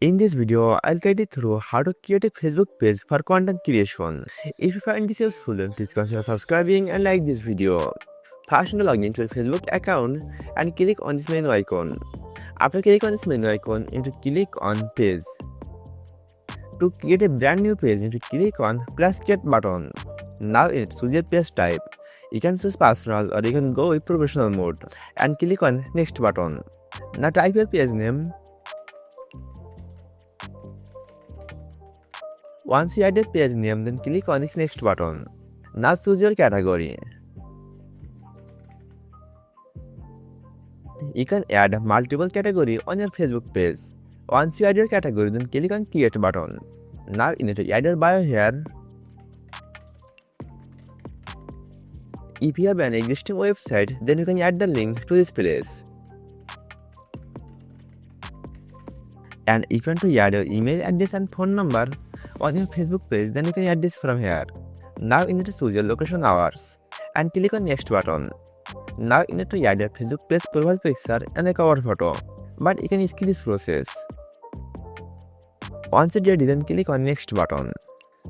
In this video, I'll guide you through how to create a Facebook page for content creation. If you find this useful, then please consider subscribing and like this video. First, log into your Facebook account and click on this menu icon. After click on this menu icon, you need to click on Page. To create a brand new page, you need to click on plus Create button. Now you need to choose your page type. You can choose personal or you can go with professional mode and click on Next button. Now type your page name. Once you add your page name, then click on this Next button. Now choose your category. You can add multiple categories on your Facebook page. Once you add your category, then click on Create button. Now you need to add your bio here. If you have an existing website, then you can add the link to this place. And if you want to add your email address and phone number on your Facebook page, then you can add this from here. Now you need to choose your location hours and click on Next button. Now you need to add your Facebook page profile picture and a cover photo, but you can skip this process. Once you're ready, then click on Next button.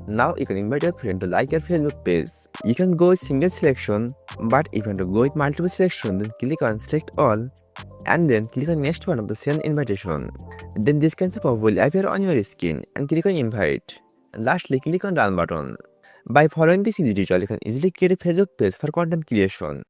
Now you can invite your friend to like your Facebook page. You can go with single selection, but if you want to go with multiple selection, then click on Select All and then click on Next one of the send invitation. Then this can pop will appear on your screen and click on Invite. And lastly, click on Done button. By following this easy tutorial, you can easily create a Facebook page for content creation.